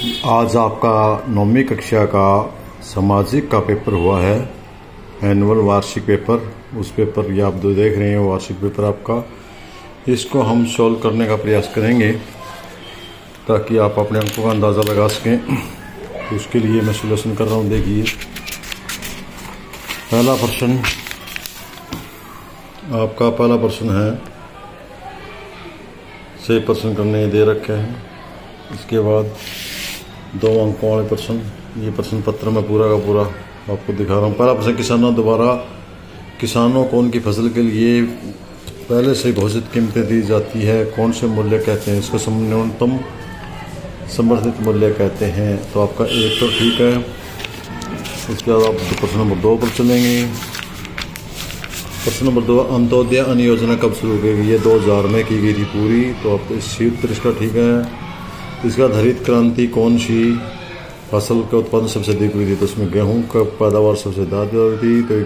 आज आपका 9वीं कक्षा का सामाजिक का पेपर हुआ है, एनुअल वार्षिक पेपर। उस पेपर ये आप जो देख रहे हैं वार्षिक पेपर आपका, इसको हम सॉल्व करने का प्रयास करेंगे ताकि आप अपने अंकों का अंदाज़ा लगा सकें। उसके लिए मैं सॉल्यूशन कर रहा हूँ। देखिए पहला प्रश्न आपका, पहला प्रश्न है, सही प्रश्न करने दे रखे हैं। इसके बाद 2 अंकों वाले प्रश्न, ये प्रश्न पत्र में पूरा का पूरा आपको दिखा रहा हूँ। पहला प्रश्न, किसानों को उनकी फसल के लिए पहले से घोषित कीमतें दी जाती है, कौन से मूल्य कहते हैं? इसको न्यूनतम समर्थित मूल्य कहते हैं। तो आपका एक तो ठीक है। इसके बाद आप प्रश्न नंबर 2 पर चलेंगे। प्रश्न नंबर 2, अंत्योदय अन्न योजना कब शुरू की गई? ये 2000 में की गई थी पूरी। तो आपको इसी उत्तर इसका ठीक है। इसका हरित क्रांति कौन सी फसल का उत्पादन सबसे अधिक हुई थी? तो उसमें गेहूं का पैदावार सबसे ज़्यादा हुई थी। तो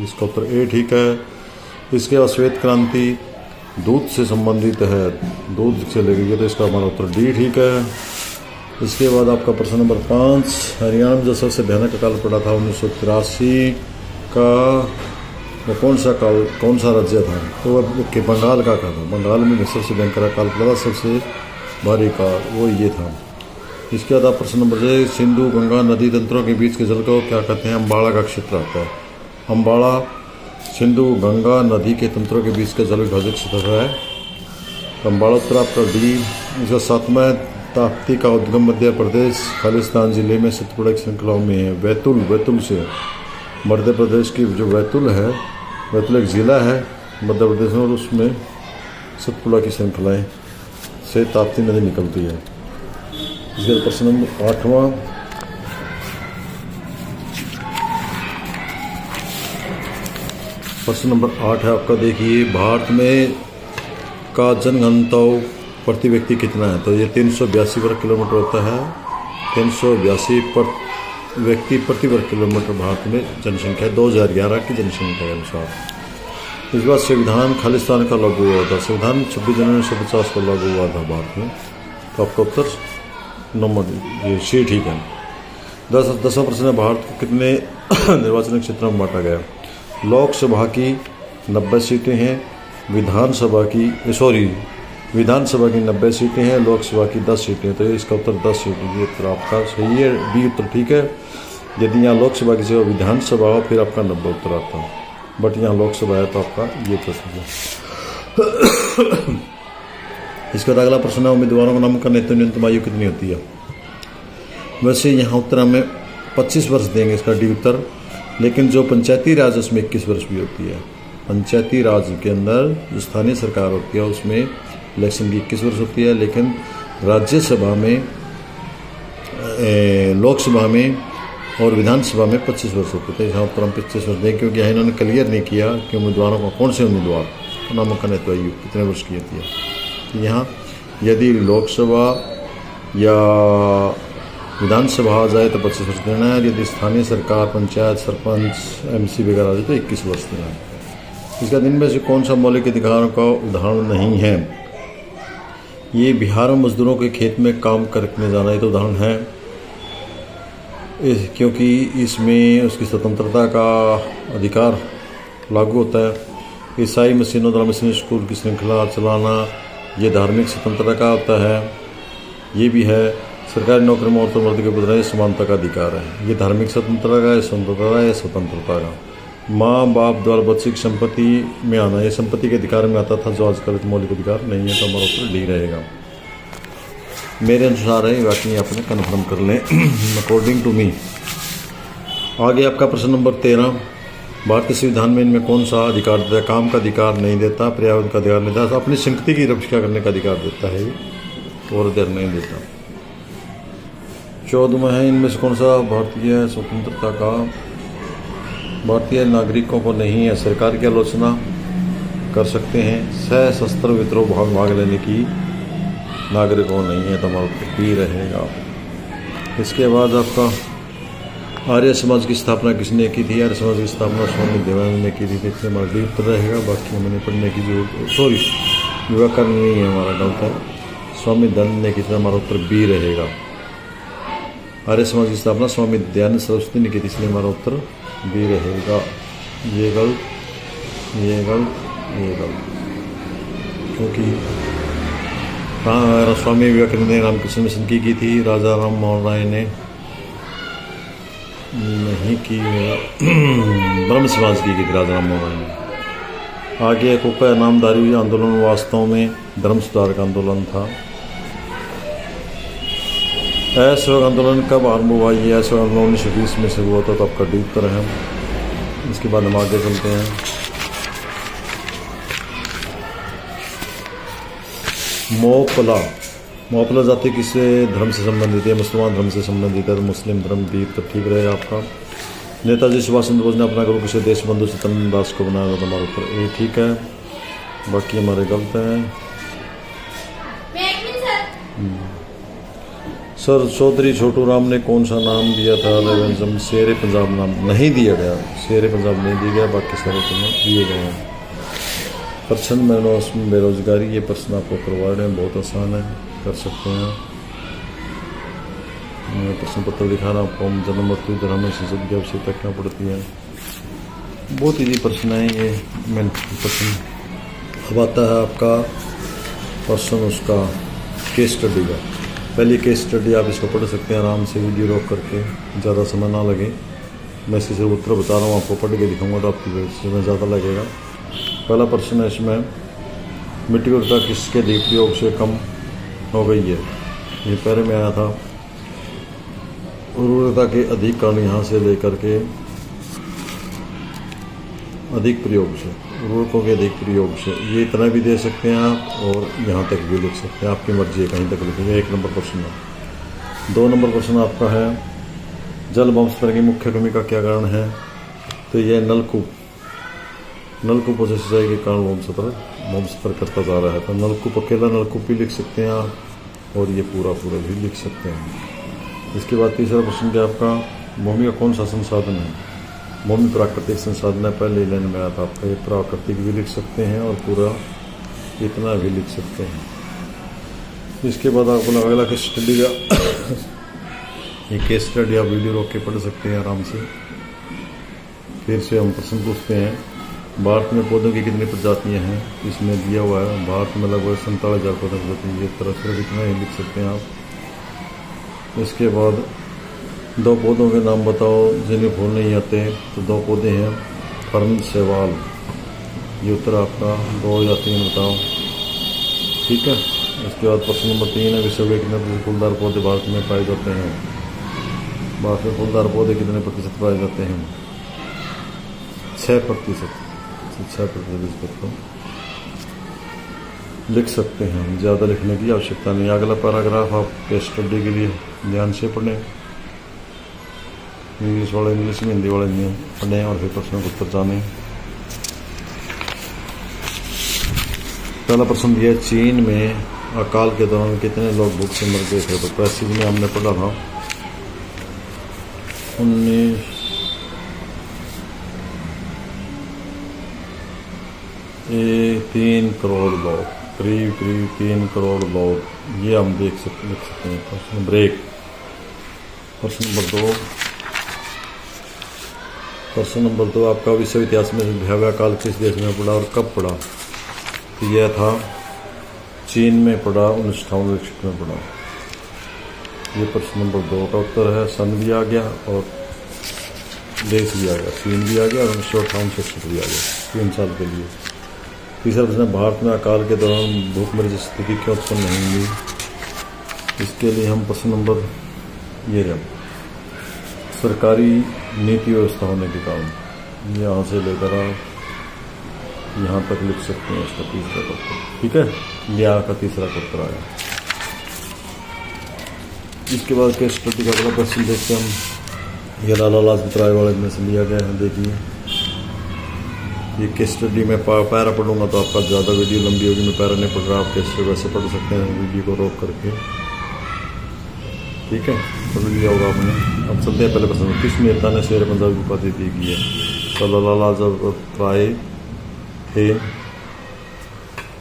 इसका उत्तर ए ठीक है। इसके बाद श्वेत क्रांति दूध से संबंधित है, दूध से लेकर गई, तो इसका हमारा उत्तर डी ठीक है। इसके बाद आपका प्रश्न नंबर 5, हरियाणा में जो सबसे भयानक अकाल पड़ा था 1983 का, वो कौन सा राज्य था? तो वह बंगाल का था। बंगाल में सबसे भयंकर अकाल पड़ा था, सबसे भारी काल, वो ये था। इसके बाद आप प्रश्न नंबर 6, सिंधु गंगा नदी तंत्रों के बीच के जल को क्या कहते हैं? अम्बाड़ा का क्षेत्र आता है। अम्बाड़ा सिंधु गंगा नदी के तंत्रों के बीच का जल विभाजक क्षेत्र है। अम्बाड़ा उत्तर आपका डी। इसका 7वां, ताप्ती का उद्गम मध्य प्रदेश खालिस्तान जिले में सतपुड़ा की श्रृंखलाओं में है। बैतूल से मध्य प्रदेश की जो बैतूल है, बैतूल एक जिला है मध्य प्रदेश में, और उसमें सतपुड़ा की श्रृंखलाएं से ताप्ती नदी निकलती है। इसके प्रश्न नंबर 8वां, प्रश्न नंबर 8 है आपका। देखिए भारत में का जनघनत्व प्रति व्यक्ति कितना है? तो ये 382 वर्ग किलोमीटर होता है। 382 व्यक्ति प्रति वर्ग किलोमीटर भारत में जनसंख्या 2011 की जनसंख्या के अनुसार। इस बार संविधान खालिस्तान का लागू हुआ था। संविधान 26 जनवरी 1950 को लागू हुआ था भारत में। तो आपका उत्तर नंबर ये सी ठीक है। 10वां प्रश्न है, भारत को कितने निर्वाचन क्षेत्रों में बांटा गया? लोकसभा की 90 सीटें हैं, विधानसभा की 90 सीटें हैं, लोकसभा की 10 सीटें हैं। तो इसका उत्तर 10 सीटें, ये उत्तर आपका सही है, बी उत्तर ठीक है। यदि यहाँ लोकसभा की जगह विधानसभा हो फिर आपका 90 उत्तर आता है, बट यहाँ लोकसभा है तो आपका ये प्रश्न है। इसके बाद अगला प्रश्न है, उम्मीदवारों का नामांकन हेतु न्यूनतम आयु कितनी होती है? वैसे यहाँ उत्तर हमें 25 वर्ष देंगे, इसका डी उत्तर। लेकिन जो पंचायती राज उसमें 21 वर्ष भी होती है। पंचायती राज के अंदर जो स्थानीय सरकार होती है उसमें इलेक्शन की 21 वर्ष होती है, लेकिन राज्यसभा में, लोकसभा में और विधानसभा में 25 वर्ष होते थे। यहाँ पर हम 25 वर्ष दें, क्योंकि इन्होंने क्लियर नहीं किया कि उम्मीदवारों को, कौन से उम्मीदवार नामांकन हेतु आयु कितने वर्ष की होती है। यहाँ यदि लोकसभा या विधानसभा आ जाए तो 25 वर्ष देना है, यदि स्थानीय सरकार, पंचायत, सरपंच, MC वगैरह आ जाए तो 21 वर्ष देना है। इसका दिन में से कौन सा मौलिक अधिकारों का उदाहरण नहीं है? ये बिहार में मजदूरों के खेत में काम करने जाना, ये तो उदाहरण है, क्योंकि इसमें उसकी स्वतंत्रता का अधिकार लागू होता है। ईसाई मशीनों द्वारा मशीन स्कूल की श्रृंखला चलाना, ये धार्मिक स्वतंत्रता का होता है। ये भी है, सरकारी नौकरी में औरतों मर्द के बदले समानता का अधिकार है। ये धार्मिक स्वतंत्रता का, स्वतंत्रता का। माँ बाप द्वारा बच्चे की संपत्ति में आना, ये संपत्ति के अधिकार में आता था, जो आजकल मौलिक अधिकार नहीं है। तो हमारा उत्तर डी रहेगा, मेरे अनुसार है। बाकी आपने कन्फर्म कर लें अकॉर्डिंग टू मी। आगे आपका प्रश्न नंबर 13, भारतीय संविधान में इनमें कौन सा अधिकार देता है? काम का अधिकार नहीं देता, पर्यावरण का अधिकार नहीं देता, अपनी संपत्ति की रक्षा करने का अधिकार देता है, और अधिकार नहीं देता। 14वां है, इनमें से कौन सा भारतीय स्वतंत्रता का, भारतीय नागरिकों को नहीं है सरकार की आलोचना कर सकते हैं, सशस्त्र विद्रोह भाग लेने की नागरिकों नहीं है। तो हमारा उत्तर बी रहेगा। इसके बाद आपका आर्य समाज की स्थापना किसने की थी? आर्य समाज की स्थापना स्वामी दयानंद ने की थी। देखिए हमारा डी उत्तर रहेगा। बाकी मैंने पढ़ने की जो व्याकरण नहीं है, हमारा गलत है। स्वामी दयानंद ने की थी, हमारा उत्तर बी रहेगा। आर्य समाज की स्थापना स्वामी दयानंद सरस्वती ने की थी, इसलिए हमारा उत्तर बी रहेगा। ये गलत, ये गलत, ये गलत, क्योंकि स्वामी विवेकानंद ने रामकृष्ण मिशन की थी, राजा राम मोहन राय ने नहीं की, ब्रह्म समाज की थी राजा राम मोहन राय ने। आगे कुका नामधारी आंदोलन वास्तव में धर्म सुधार का आंदोलन था। असहयोग आंदोलन कब आरंभ हुआ? ये असहयोग आंदोलन 1920 में शुरू हुआ था, तो आपका डी उत्तर है। इसके बाद हम आगे चलते हैं। मोपला, मोपला जाति किसे धर्म से संबंधित है? मुसलमान धर्म से संबंधित है, तो मुस्लिम धर्म भी तो ठीक रहेगा आपका। नेताजी सुभाष चंद्र बोस ने अपना गुरु किसे देशबंधु सत्येंद्र दास को बनाया था? हमारा उत्तर ए ठीक है, बाकी हमारे गलत हैं। सर चौधरी छोटू राम ने कौन सा नाम दिया था? रेवेंजम शेर पंजाब नाम नहीं दिया गया, शेर पंजाब नहीं दिया गया, बाकी सारे दिए गए हैं। प्रश्न में बेरोजगारी, ये प्रश्न आपको करवा रहे हैं, बहुत आसान है, कर सकते हैं। मैं प्रश्न पत्र दिखा रहा हूँ आपको। जन्म मृत्यु दर हमें संसद की आवश्यकता क्या पड़ती है? बहुत ईजी प्रश्न है ये। मैं प्रश्न अब आता है आपका प्रश्न उसका केस स्टडी का। पहले केस स्टडी आप इसको पढ़ सकते हैं आराम से, वीडियो रोक करके, ज़्यादा समय ना लगे। मैं इसी से उत्तर बता रहा हूँ, आपको पढ़ के दिखाऊंगा तो आपकी समय ज़्यादा लगेगा। पहला प्रश्न है इसमें, मिट्टी की उर्वरता किसके अधिक प्रयोग से कम हो गई है? ये पहले में आया था। उर्वरता के अधिक कारण यहाँ से लेकर के अधिक प्रयोग से, उर्वरकों के अधिक प्रयोग से, ये इतना भी दे सकते हैं आप, और यहाँ तक भी लिख सकते हैं, आपकी मर्जी है, कहीं तक लिखेंगे। 1 नंबर प्रश्न है। 2 नंबर प्रश्न आपका है, जल वंशपर की मुख्य कमी का क्या कारण है? तो यह नलकूप, नलकूपों से सिंचाई के कारण वंशपर करता जा रहा है। तो नलकूप, अकेला नलकूप भी लिख सकते हैं आप, और ये पूरा भी लिख सकते हैं। इसके बाद तीसरा प्रश्न क्या आपका, भूमि का कौन सा संसाधन है? भूमि प्राकृतिक संसाधन है, पहले लाइन में आया था आपका। ये प्राकृतिक भी लिख सकते हैं, और पूरा इतना भी लिख सकते हैं। इसके बाद आपको अगला केस स्टडी का ये केस स्टडी आप वीडियो रोक के पढ़ सकते हैं आराम से। फिर से हम प्रश्न पूछते हैं, भारत में पौधों की कितनी प्रजातियां हैं? इसमें दिया हुआ है भारत में लगभग 47,000 पौधों की प्रजाति, ये तरह से इतना ही लिख सकते हैं आप। इसके बाद 2 पौधों के नाम बताओ जिन्हें फूल नहीं आते। तो 2 पौधे हैं, फर्न, शैवाल। ये उत्तर आपका 2 या 3 बताओ, ठीक है। इसके बाद प्रश्न नंबर 3 है, विश्व के कितने फूलदार पौधे भारत में पाए जाते हैं? भारत में फूलदार पौधे कितने प्रतिशत पाए जाते हैं? 6%। 6% को लिख सकते हैं, ज़्यादा लिखने की आवश्यकता नहीं। अगला पैराग्राफ आप केस स्टडी के लिए ध्यान से पढ़ें, इंग्लिश वाले इंग्लिश में, हिंदी वाले हिंदी पढ़ें, और फिर प्रश्न को उत्तर जानें। पहला प्रश्न दिया, चीन में अकाल के दौरान कितने लोग भूख से मर गए थे? तो पैसिव में हमने पढ़ा था 3 करोड़ लोग, करीब 3 करोड़ लोग। ये हम लिख सकते हैं। प्रश्न ब्रेक। प्रश्न नंबर 2 आपका विश्व इतिहास में भयावह काल किस देश में पड़ा और कब पड़ा? तो यह था चीन में पड़ा, 1958 में पड़ा। ये प्रश्न नंबर 2 का उत्तर है। सन भी आ गया और देश भी आ गया, चीन भी आ गया और 1958 भी आ गया, 3 साल के लिए। तीसरा प्रश्न, भारत में अकाल के दौरान भूखमरी जैसी स्थिति क्यों उत्पन्न नहीं हुई? इसके लिए हम प्रश्न नंबर ये है, सरकारी नीति व्यवस्था होने के कारण, यहाँ से लेकर आप यहाँ तक लिख सकते हैं। इसका तीसरा उत्तर, ठीक है, यहाँ का तीसरा उत्तर आया। इसके बाद केस स्टडी का अगला प्रश्न देखते हैं हम। ये लाला लाजपत राय वाले में से लिया गया है। देखिए, ये केस स्टडी में पैरा पढ़ूंगा तो आपका ज़्यादा वीडियो लंबी होगी। मैं पैरा नहीं पढ़ रहा, आप कैसे वैसे पढ़ सकते हैं वीडियो को रोक करके, ठीक है, पढ़ लिया होगा आपने। अब चलते हैं पहले प्रश्न, किस नेता ने शेर पंजाब की उपाधि दी गई है? तो लाला लाजपत राय थे।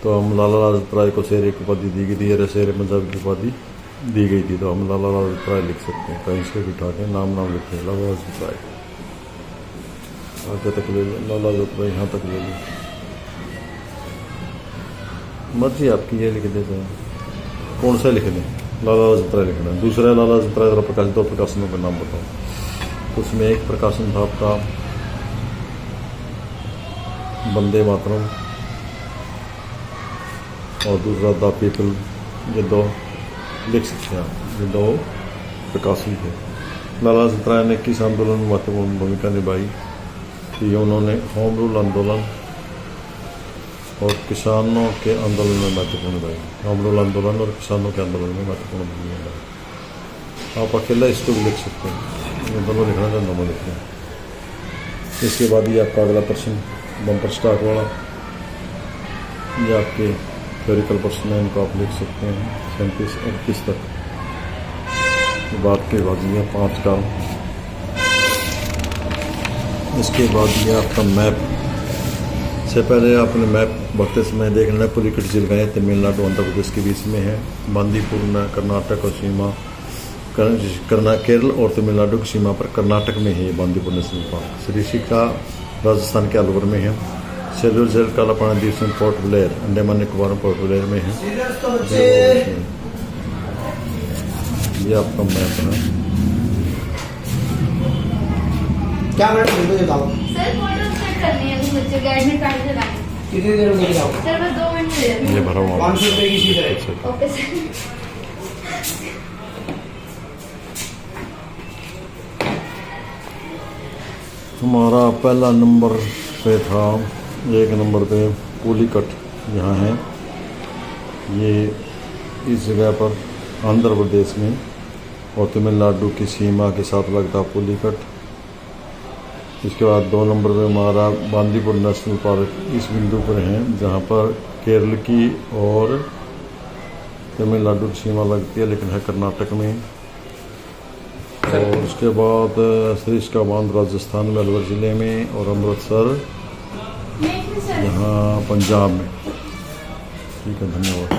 तो हम लाला लाजपत राय को शेर की उपाधि दी गई थी, शेर पंजाब की उपाधि दी गई थी, तो हम लाला लाजपत राय लिख सकते हैं। कहीं से भी उठा के नाम लिखें, लाला लाजपत राय, आगे तक ले लो, लाला लाजपत राय यहाँ तक ले लो, मर्जी आपकी, ये लिख देते हैं। कौन सा लिख दें? लाला लाजपत राय लिखना है। दूसरा लाला लाजपत राय द्वारा प्रकाशित 2 प्रकाशनों का नाम बताओ। तो उसमें एक प्रकाशन था आपका वंदे मातरम, और दूसरा द पीपल। ये 2 लिख सकते हैं आप, ये 2 प्रकाशन थे। लाला लाजपत राय ने किस आंदोलन में महत्वपूर्ण भूमिका निभाई? कि उन्होंने होम रूल आंदोलन और किसानों के आंदोलन में महत्वपूर्ण निभाई। होम रूल आंदोलन और किसानों के आंदोलन में महत्वपूर्ण भूमिका निभाई। आप अकेला इसको भी लिख सकते हैं, ये दोनों लिखना है, दोनों लिखना है। इसके बाद ये आपका अगला प्रश्न बम्पर स्टॉक वाला, ये आपके थ्योरिकल प्रश्न है, इनको आप लिख सकते हैं 37-38 तक। बात के बाद ये 5 का, इसके बाद ये आपका मैप। से पहले आपने मैप बढ़ते समय देख लेना। पुलिकट झील गए तमिलनाडु आंध्र प्रदेश के बीच में है। बांदीपुर में कर्नाटक और सीमा केरल और तमिलनाडु की सीमा पर कर्नाटक में है बांदीपुर नेशनल पार्क। श्रीशिका राजस्थान के अलवर में है। सेलूर जेल कालापानी द्वीप में port Blair Andaman Nicobar port Blair में है। ये आपका मैप है। क्या मिनट सर फोटो सेट करनी है मुझे एडमिट कार्ड से लाना। कितनी देर में जाओ सर बस 2 मिनट दे ये भरा हुआ 500 रुपए की सीट है। Okay sir. हमारा पहला नंबर पे था, 1 नंबर पे पुलिकट यहाँ है। ये इस जगह पर आंध्र प्रदेश में और तमिलनाडु की सीमा के साथ लगता पुलिकट। इसके बाद 2 नंबर पे हमारा बांदीपुर नेशनल पार्क इस बिंदु पर है, जहाँ पर केरल की और तमिलनाडु की सीमा लगती है, लेकिन है कर्नाटक में। और उसके बाद सरिस्का बांध राजस्थान में अलवर ज़िले में, और अमृतसर यहाँ पंजाब में। ठीक है, धन्यवाद।